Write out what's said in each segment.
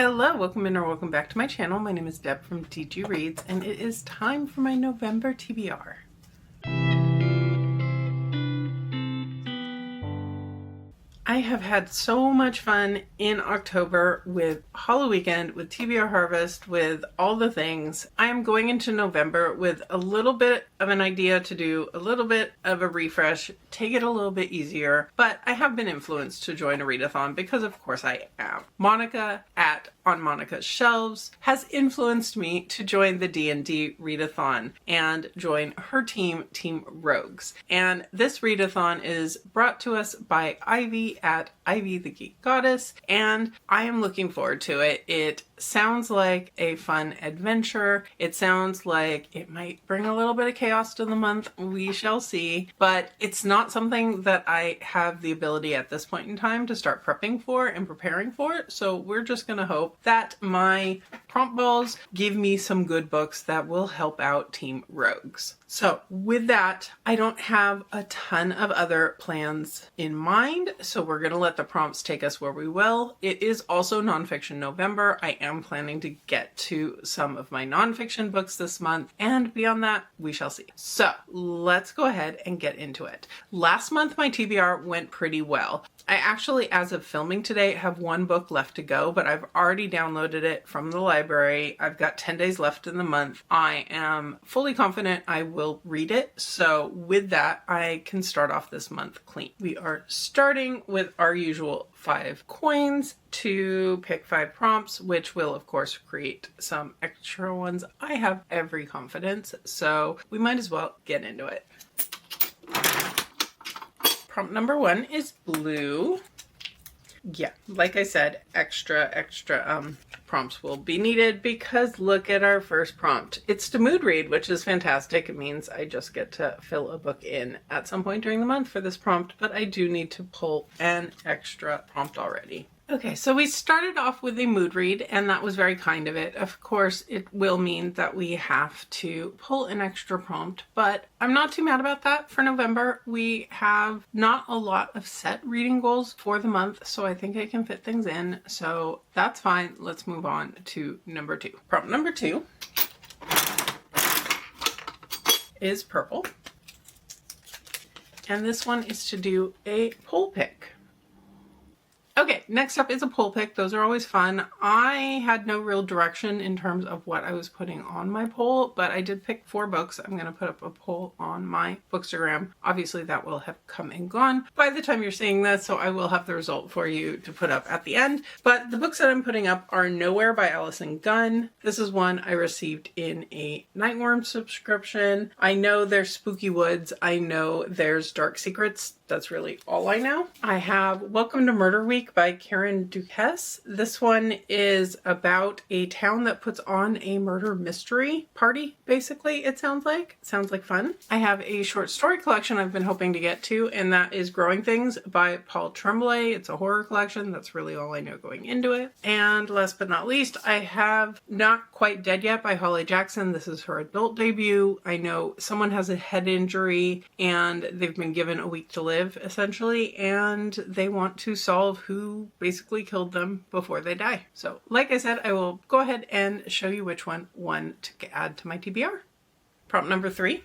Hello, welcome in or welcome back to my channel. My name is Deb from DG Reads, and it is time for my November TBR. I have had so much fun in October with Hollow Weekend, with TBR Harvest, with all the things. I am going into November with a little bit of an idea to do a little bit of a refresh, take it a little bit easier, but I have been influenced to join a readathon because of course I am. Monica at On Monica's Shelves has influenced me to join the D&D readathon and join her team, Team Rogues. And this readathon is brought to us by Ivy at Ivy the Geek Goddess, and I am looking forward to it. It sounds like a fun adventure. It sounds like it might bring a little bit of chaos to the month. We shall see. But it's not something that I have the ability at this point in time to start prepping for and preparing for. So we're just going to hope that my prompt balls give me some good books that will help out Team Rogues. So with that, I don't have a ton of other plans in mind, so we're going to let the prompts take us where we will. It is also nonfiction November. I am planning to get to some of my nonfiction books this month, and beyond that, we shall see. So let's go ahead and get into it. Last month, my TBR went pretty well. I actually, as of filming today, have one book left to go, but I've already downloaded it from the library. I've got 10 days left in the month. I am fully confident I will read it. So with that, I can start off this month clean. We are starting with our usual 5 coins to pick 5 prompts, which will of course create some extra ones. I have every confidence, so we might as well get into it. Prompt number 1 is blue. Yeah, like I said, extra prompts will be needed because look at our first prompt. It's to mood read, which is fantastic. It means I just get to fill a book in at some point during the month for this prompt, but I do need to pull an extra prompt already. Okay, so we started off with a mood read, and that was very kind of it. Of course, it will mean that we have to pull an extra prompt, but I'm not too mad about that. For November, we have not a lot of set reading goals for the month, so I think I can fit things in, so that's fine. Let's move on to number 2. Prompt number 2 is purple, and this one is to do a poll pick. Okay, next up is a poll pick. Those are always fun. I had no real direction in terms of what I was putting on my poll, but I did pick 4 books. I'm going to put up a poll on my Bookstagram. Obviously, that will have come and gone by the time you're seeing this, so I will have the result for you to put up at the end. But the books that I'm putting up are Nowhere by Allison Gunn. This is one I received in a Nightworm subscription. I know there's Spooky Woods. I know there's Dark Secrets. That's really all I know. I have Welcome to Murder Week by Karen Duquesne. This one is about a town that puts on a murder mystery party, basically, it sounds like. It sounds like fun. I have a short story collection I've been hoping to get to, and that is Growing Things by Paul Tremblay. It's a horror collection. That's really all I know going into it. And last but not least, I have Not Quite Dead Yet by Holly Jackson. This is her adult debut. I know someone has a head injury, and they've been given a week to live, essentially, and they want to solve who basically killed them before they die. So like I said, I will go ahead and show you which one to add to my TBR. Prompt number 3,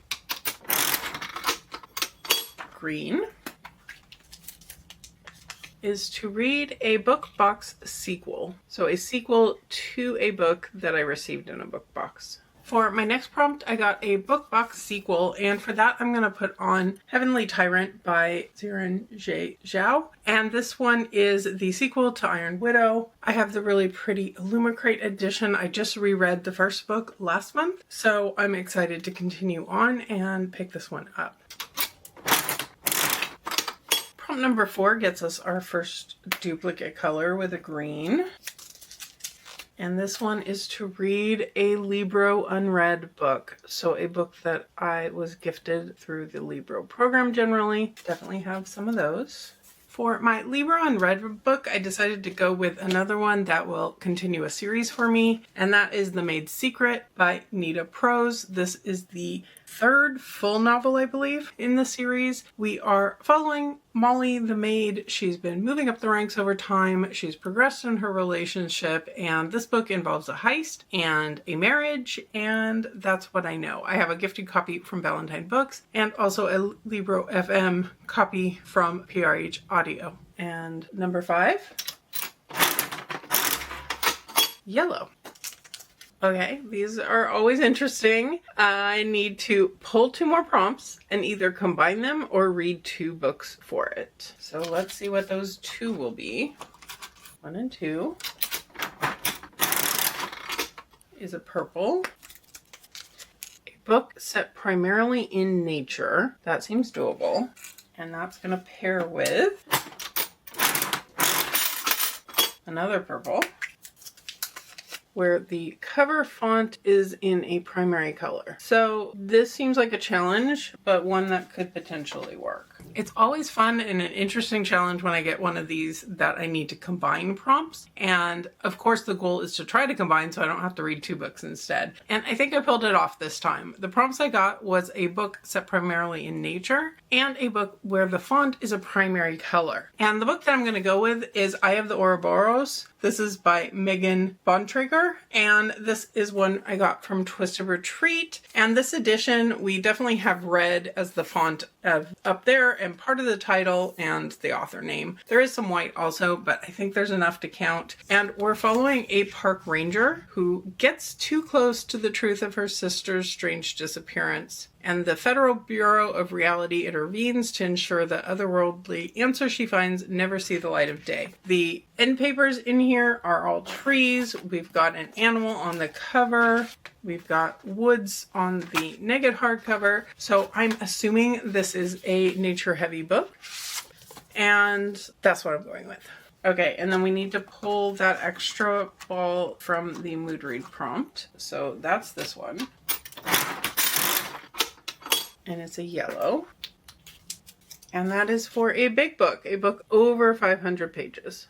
green, is to read a book box sequel. So a sequel to a book that I received in a book box. For my next prompt, I got a book box sequel, and for that I'm going to put on Heavenly Tyrant by Ziran Zhao. And this one is the sequel to Iron Widow. I have the really pretty Illumicrate edition. I just reread the first book last month, so I'm excited to continue on and pick this one up. Prompt number 4 gets us our first duplicate color with a green. And this one is to read a Libro unread book. So a book that I was gifted through the Libro program generally. Definitely have some of those. For my Libro unread book, I decided to go with another one that will continue a series for me, and that is The Maid's Secret by Nita Prose. This is the third full novel, I believe, in the series. We are following Molly, the maid, she's been moving up the ranks over time. She's progressed in her relationship, and this book involves a heist and a marriage, and that's what I know. I have a gifted copy from Valentine Books and also a Libro FM copy from PRH Audio. And number 5, Yellow. Okay, these are always interesting. I need to pull 2 more prompts and either combine them or read 2 books for it. So let's see what those 2 will be. 1 and 2 is a purple. A book set primarily in nature. That seems doable. And that's going to pair with another purple, where the cover font is in a primary color. So this seems like a challenge, but one that could potentially work. It's always fun and an interesting challenge when I get one of these that I need to combine prompts. And of course the goal is to try to combine so I don't have to read 2 books instead. And I think I pulled it off this time. The prompts I got was a book set primarily in nature and a book where the font is a primary color. And the book that I'm going to go with is Eye of the Ouroboros. This is by Megan Bontrager, and this is one I got from Twisted Retreat. And this edition we definitely have red as the font of up there and part of the title and the author name. There is some white also, but I think there's enough to count. And we're following a park ranger who gets too close to the truth of her sister's strange disappearance. And the Federal Bureau of Reality intervenes to ensure that otherworldly answers she finds never see the light of day. The end papers in here are all trees. We've got an animal on the cover. We've got woods on the naked hardcover. So I'm assuming this is a nature-heavy book. And that's what I'm going with. Okay, and then we need to pull that extra ball from the mood read prompt. So that's this one. And it's a yellow. And that is for a big book, a book over 500 pages.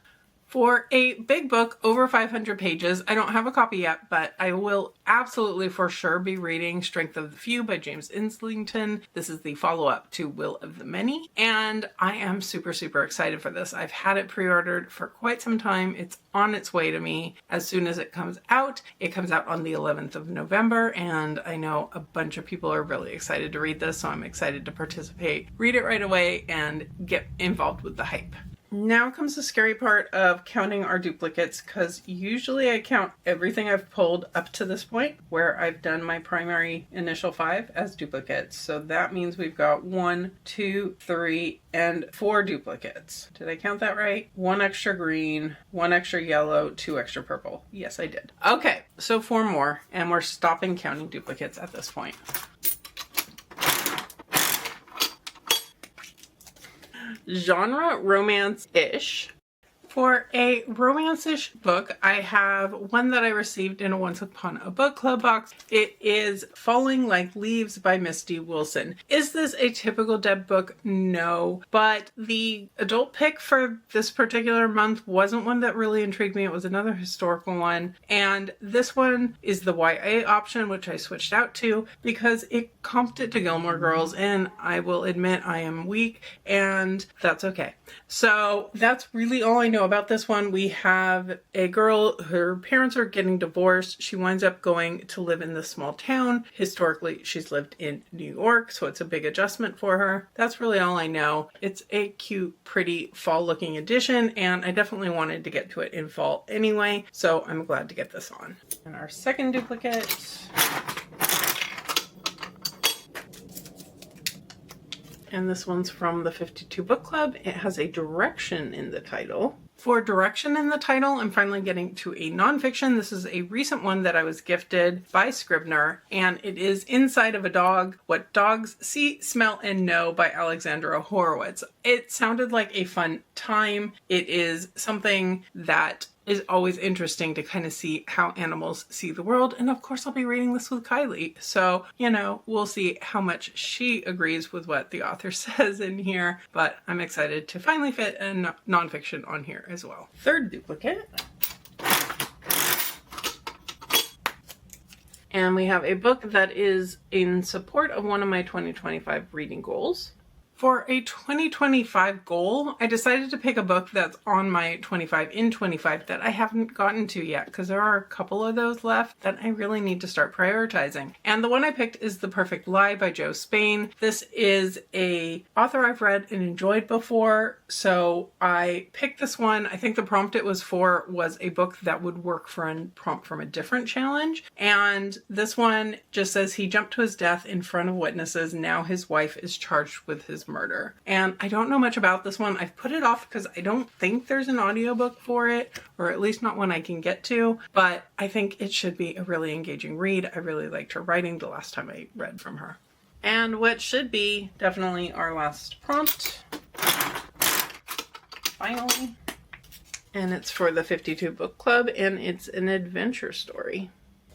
For a big book over 500 pages, I don't have a copy yet, but I will absolutely for sure be reading Strength of the Few by James Islington. This is the follow-up to Will of the Many, and I am super, super excited for this. I've had it pre-ordered for quite some time. It's on its way to me as soon as it comes out. It comes out on the 11th of November, and I know a bunch of people are really excited to read this, so I'm excited to participate, read it right away, and get involved with the hype. Now comes the scary part of counting our duplicates, because usually I count everything I've pulled up to this point where I've done my primary initial 5 as duplicates. So that means we've got 1, 2, 3, and 4 duplicates. Did I count that right? 1 extra green, 1 extra yellow, 2 extra purple. Yes, I did. Okay, so 4 more, and we're stopping counting duplicates at this point. Genre romance-ish. For a romance-ish book, I have one that I received in a Once Upon a Book Club box. It is Falling Like Leaves by Misty Wilson. Is this a typical Deb book? No. But the adult pick for this particular month wasn't one that really intrigued me. It was another historical one. And this one is the YA option, which I switched out to because it comped it to Gilmore Girls, and I will admit I am weak, and that's okay. So that's really all I know about this one. We have a girl, her parents are getting divorced. She winds up going to live in this small town. Historically, she's lived in New York, so it's a big adjustment for her. That's really all I know. It's a cute, pretty fall-looking edition, and I definitely wanted to get to it in fall anyway, so I'm glad to get this on. And our second duplicate. And this one's from the 52 Book Club. It has a direction in the title. For direction in the title, I'm finally getting to a nonfiction. This is a recent one that I was gifted by Scribner, and it is Inside of a Dog, What Dogs See, Smell, and Know by Alexandra Horowitz. It sounded like a fun time. It is something that is always interesting to kind of see how animals see the world. And of course, I'll be reading this with Kylie. So, you know, we'll see how much she agrees with what the author says in here. But I'm excited to finally fit a nonfiction on here as well. Third duplicate. And we have a book that is in support of one of my 2025 reading goals. For a 2025 goal, I decided to pick a book that's on my 25 in 25 that I haven't gotten to yet, because there are a couple of those left that I really need to start prioritizing. And the one I picked is The Perfect Lie by Joe Spain. This is a author I've read and enjoyed before, so I picked this one. I think the prompt it was for was a book that would work for a prompt from a different challenge. And this one just says he jumped to his death in front of witnesses. Now his wife is charged with his murder. And I don't know much about this one. I've put it off because I don't think there's an audiobook for it, or at least not one I can get to, but I think it should be a really engaging read. I really liked her writing the last time I read from her. And what should be definitely our last prompt, finally, and it's for the 52 Book Club, and it's an adventure story.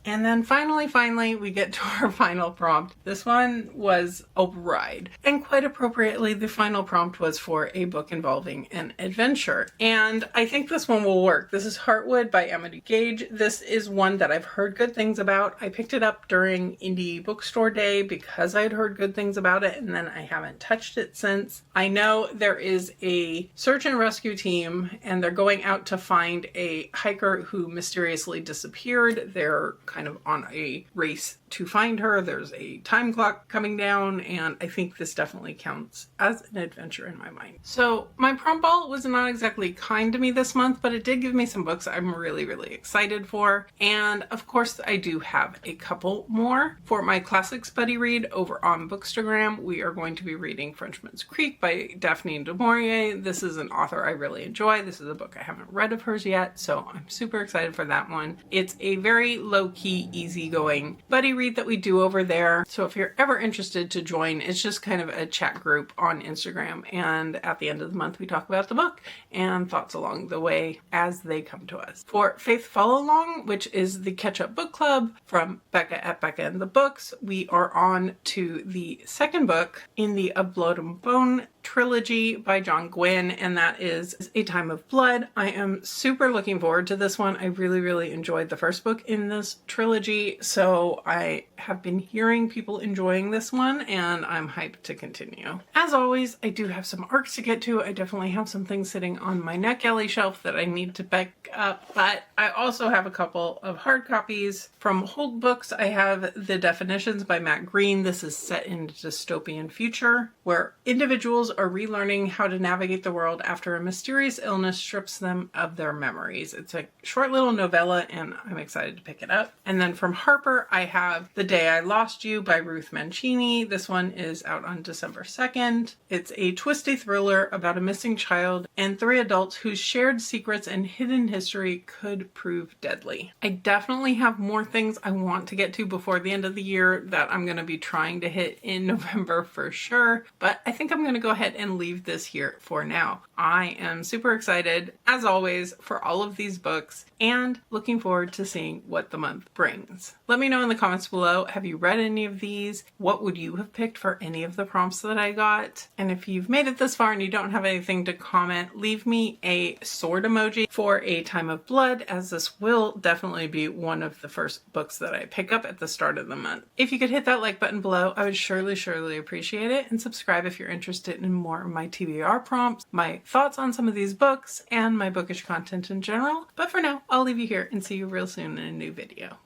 And then finally, we get to our final prompt. This one was a ride. And quite appropriately, the final prompt was for a book involving an adventure. And I think this one will work. This is Heartwood by Amity Gage. This is one that I've heard good things about. I picked it up during Indie Bookstore Day because I'd heard good things about it, and then I haven't touched it since. I know there is a search and rescue team, and they're going out to find a hiker who mysteriously disappeared. They're kind of on a race to find her. There's a time clock coming down, and I think this definitely counts as an adventure in my mind. So my prompt ball was not exactly kind to me this month, but it did give me some books I'm really excited for. And of course I do have a couple more. For my classics buddy read over on Bookstagram, we are going to be reading Frenchman's Creek by Daphne du Maurier. This is an author I really enjoy. This is a book I haven't read of hers yet, so I'm super excited for that one. It's a very low-key, easygoing buddy read that we do over there. So if you're ever interested to join, it's just kind of a chat group on Instagram, and at the end of the month we talk about the book and thoughts along the way as they come to us. For Faith Follow Along, which is the Catch-Up Book Club from Becca at Becca and the Books, we are on to the second book in the Of Blood and Bone trilogy by John Gwynne, and that is A Time of Blood. I am super looking forward to this one. I really enjoyed the first book in this trilogy, so I have been hearing people enjoying this one, and I'm hyped to continue. As always, I do have some arcs to get to. I definitely have some things sitting on my NetGalley shelf that I need to back up, but I also have a couple of hard copies. From Hold Books, I have The Definitions by Matt Green. This is set in a dystopian future where individuals are relearning how to navigate the world after a mysterious illness strips them of their memories. It's a short little novella, and I'm excited to pick it up. And then from Harper, I have The Day I Lost You by Ruth Mancini. This one is out on December 2nd. It's a twisty thriller about a missing child and three adults whose shared secrets and hidden history could prove deadly. I definitely have more things I want to get to before the end of the year that I'm going to be trying to hit in November for sure, but I think I'm going to go ahead and leave this here for now. I am super excited, as always, for all of these books and looking forward to seeing what the month brings. Let me know in the comments below, have you read any of these? What would you have picked for any of the prompts that I got? And if you've made it this far and you don't have anything to comment, leave me a sword emoji for A Time of Blood, as this will definitely be one of the first books that I pick up at the start of the month. If you could hit that like button below, I would surely appreciate it, and subscribe if you're interested in more of my TBR prompts, my thoughts on some of these books, and my bookish content in general. But for now, I'll leave you here and see you real soon in a new video.